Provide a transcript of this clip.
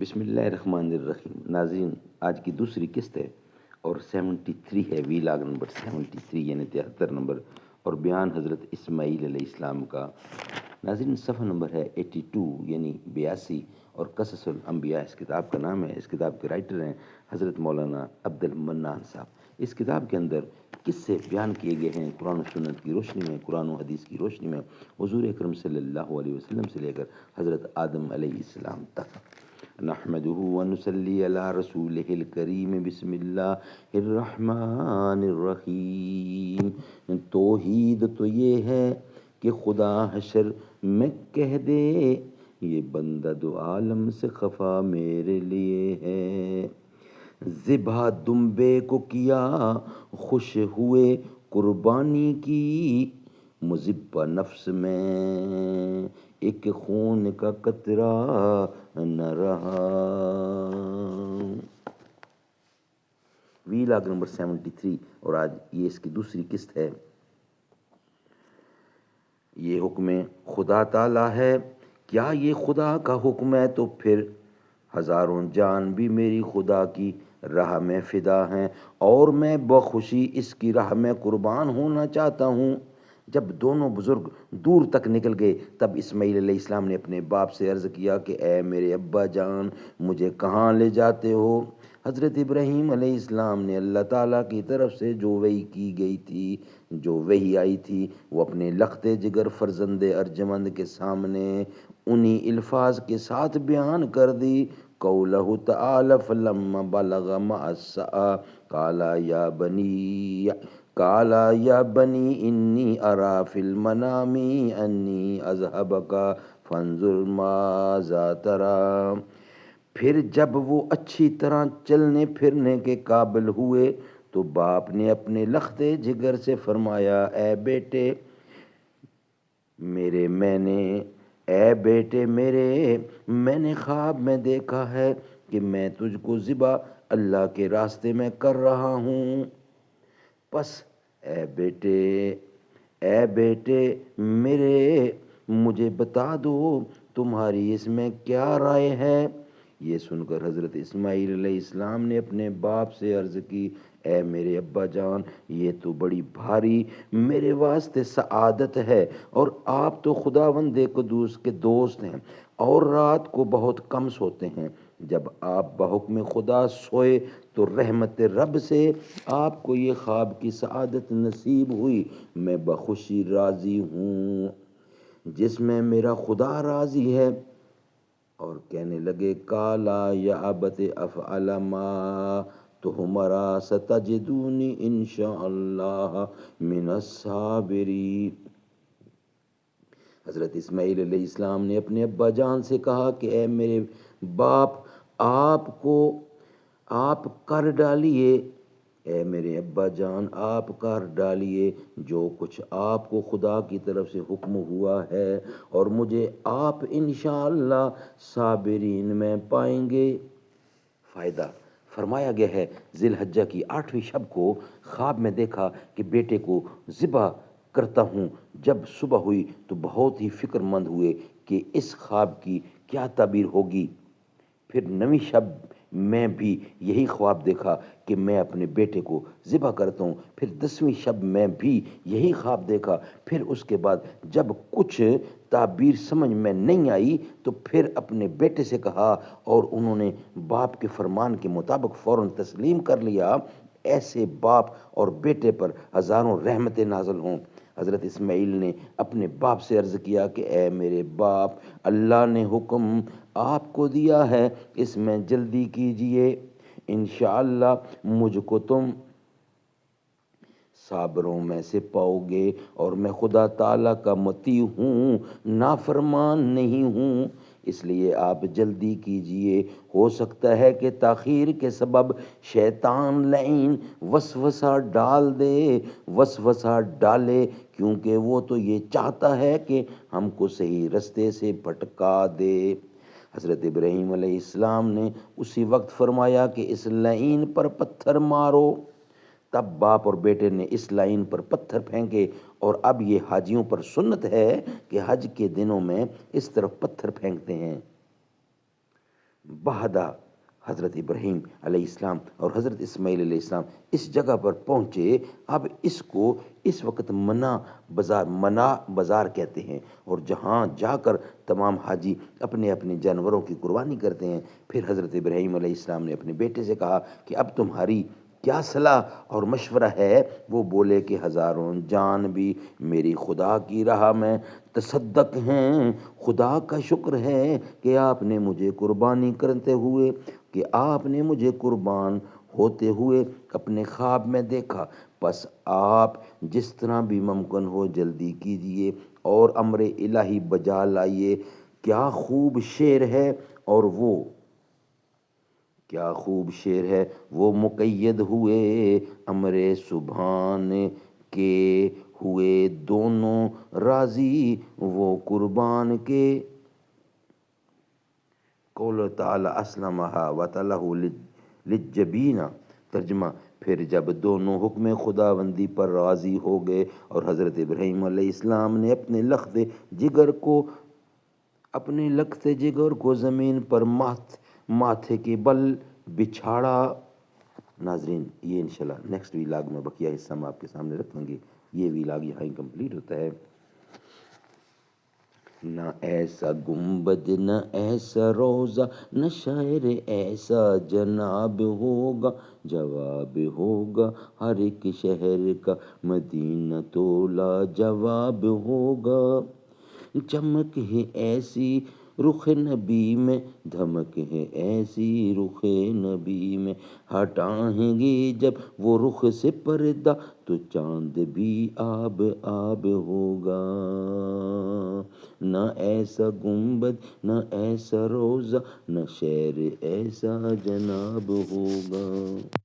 بسم اللہ الرحمن الرحیم۔ ناظرین، آج کی دوسری قسط ہے اور 73 ہے، ویلاگ نمبر 73 یعنی 73 نمبر، اور بیان حضرت اسماعیل علیہ السلام کا۔ ناظرین، صفحہ نمبر ہے 82 یعنی 82، اور قصص الانبیاء اس کتاب کا نام ہے۔ اس کتاب کے رائٹر ہیں حضرت مولانا عبد المنان صاحب۔ اس کتاب کے اندر قصے بیان کیے گئے ہیں قرآن و سنت کی روشنی میں، قرآن و حدیث کی روشنی میں، حضور اکرم صلی اللہ علیہ وسلم سے لے کر حضرت آدم علیہ السلام تک۔ نحمده ونصلي على رسوله الكريم، بسم اللہ الرحمن الرحیم۔ توحید تو یہ ہے کہ خدا حشر میں کہہ دے، یہ بندہ دو عالم سے خفا میرے لیے ہے۔ ذبح دمبے کو کیا خوش ہوئے قربانی کی، مذبح نفس میں ایک خون کا قطرہ نہ رہا۔ ویلاگ نمبر 73، اور آج یہ اس کی دوسری قسط ہے۔ یہ حکم خدا تعالی ہے، کیا یہ خدا کا حکم ہے تو پھر ہزاروں جان بھی میری خدا کی راہ میں فدا ہیں، اور میں بخوشی اس کی راہ میں قربان ہونا چاہتا ہوں۔ جب دونوں بزرگ دور تک نکل گئے تب اسماعیل علیہ السلام نے اپنے باپ سے عرض کیا کہ اے میرے ابا جان، مجھے کہاں لے جاتے ہو؟ حضرت ابراہیم علیہ السلام نے اللہ تعالیٰ کی طرف سے جو وحی کی گئی تھی، جو وحی آئی تھی، وہ اپنے لخت جگر فرزند ارجمند کے سامنے انہی الفاظ کے ساتھ بیان کر دی۔ قولہ تعالی فلما بلغ معہ السعی قال یا بنی انی ارا فی المنام انی اذہبک فانظر ماذا تری۔ پھر جب وہ اچھی طرح چلنے پھرنے کے قابل ہوئے تو باپ نے اپنے لخت جگر سے فرمایا، اے بیٹے میرے میں نے خواب میں دیکھا ہے کہ میں تجھ کو ذبح اللہ کے راستے میں کر رہا ہوں، پس اے بیٹے میرے مجھے بتا دو تمہاری اس میں کیا رائے ہے۔ یہ سن کر حضرت اسماعیل علیہ السلام نے اپنے باپ سے عرض کی، اے میرے ابا جان، یہ تو بڑی بھاری میرے واسطے سعادت ہے، اور آپ تو خداوند قدوس کے دوست ہیں اور رات کو بہت کم سوتے ہیں۔ جب آپ بحکم خدا سوئے تو رحمت رب سے آپ کو یہ خواب کی سعادت نصیب ہوئی، میں بخوشی راضی ہوں جس میں میرا خدا راضی ہے۔ اور کہنے لگے، کالا یا ابت افعل ما تؤمر ستجدونی انشاء اللہ من الصابرین۔ حضرت اسماعیل علیہ السلام نے اپنے ابا جان سے کہا کہ اے میرے باپ، آپ کر ڈالیے، اے میرے ابا جان آپ کر ڈالیے جو کچھ آپ کو خدا کی طرف سے حکم ہوا ہے، اور مجھے آپ انشاءاللہ صابرین میں پائیں گے۔ فائدہ فرمایا گیا ہے، ذی الحجہ کی 8ویں شب کو خواب میں دیکھا کہ بیٹے کو ذبح کرتا ہوں۔ جب صبح ہوئی تو بہت ہی فکر مند ہوئے کہ اس خواب کی کیا تعبیر ہوگی۔ پھر 9ویں شب میں بھی یہی خواب دیکھا کہ میں اپنے بیٹے کو ذبح کرتا ہوں۔ پھر 10ویں شب میں بھی یہی خواب دیکھا۔ پھر اس کے بعد جب کچھ تعبیر سمجھ میں نہیں آئی تو پھر اپنے بیٹے سے کہا، اور انہوں نے باپ کے فرمان کے مطابق فوراً تسلیم کر لیا۔ ایسے باپ اور بیٹے پر ہزاروں رحمتیں نازل ہوں۔ حضرت اسماعیل نے اپنے باپ سے عرض کیا کہ اے میرے باپ، اللہ نے حکم آپ کو دیا ہے، اس میں جلدی کیجئے، انشاءاللہ مجھ کو تم صابروں میں سے پاؤ گے، اور میں خدا تعالیٰ کا مطیع ہوں، نافرمان نہیں ہوں، اس لیے آپ جلدی کیجئے۔ ہو سکتا ہے کہ تاخیر کے سبب شیطان لعین وسوسہ ڈالے، کیونکہ وہ تو یہ چاہتا ہے کہ ہم کو صحیح رستے سے بھٹکا دے۔ حضرت ابراہیم علیہ السلام نے اسی وقت فرمایا کہ اس لعین پر پتھر مارو۔ تب باپ اور بیٹے نے اس لعین پر پتھر پھینکے، اور اب یہ حاجیوں پر سنت ہے کہ حج کے دنوں میں اس طرف پتھر پھینکتے ہیں۔ بہدا حضرت ابراہیم علیہ السلام اور حضرت اسماعیل علیہ السلام اس جگہ پر پہنچے. اب اس کو اس وقت منا بازار کہتے ہیں، اور جہاں جا کر تمام حاجی اپنے اپنے جانوروں کی قربانی کرتے ہیں. پھر حضرت ابراہیم علیہ السلام نے اپنے بیٹے سے کہا کہ اب تمہاری کیا صلاح اور مشورہ ہے؟ وہ بولے کہ ہزاروں جان بھی میری خدا کی راہ میں تصدق ہیں. خدا کا شکر ہے کہ آپ نے مجھے قربانی کرتے ہوئے، کہ آپ نے مجھے قربان ہوتے ہوئے اپنے خواب میں دیکھا. بس آپ جس طرح بھی ممکن ہو جلدی کیجئے اور امر الہی بجا لائیے. کیا خوب شعر ہے، اور وہ کیا خوب شعر ہے، وہ مقید ہوئے امر سبحان کے ہوئے دونوں راضی وہ قربان کے. قول تعالی اسلمہا وتلہ للجبین. ترجمہ: پھر جب دونوں حکم خداوندی پر راضی ہو گئے اور حضرت ابراہیم علیہ السلام نے اپنے لخت جگر کو زمین پر ماتھے کے بل بچھاڑا. ناظرین، یہ انشاءاللہ نیکسٹ ویلاگ میں بقیہ حصہ ہم آپ کے سامنے رکھیں گے. یہ ویلاگ یہاں انکمپلیٹ ہوتا ہے. نہ ایسا گنبد نہ ایسا روضہ، نہ شاعر ایسا جناب ہوگا. جواب ہوگا ہر ایک شہر کا، مدینہ تو لاجواب ہوگا. چمک ہے ایسی رخ نبی میں، دھمک ہے ایسی رخ نبی میں. ہٹائیں گے جب وہ رخ سے پردہ، تو چاند بھی آب آب ہوگا. نہ ایسا گنبد نہ ایسا روضہ، نہ شہر ایسا جناب ہوگا.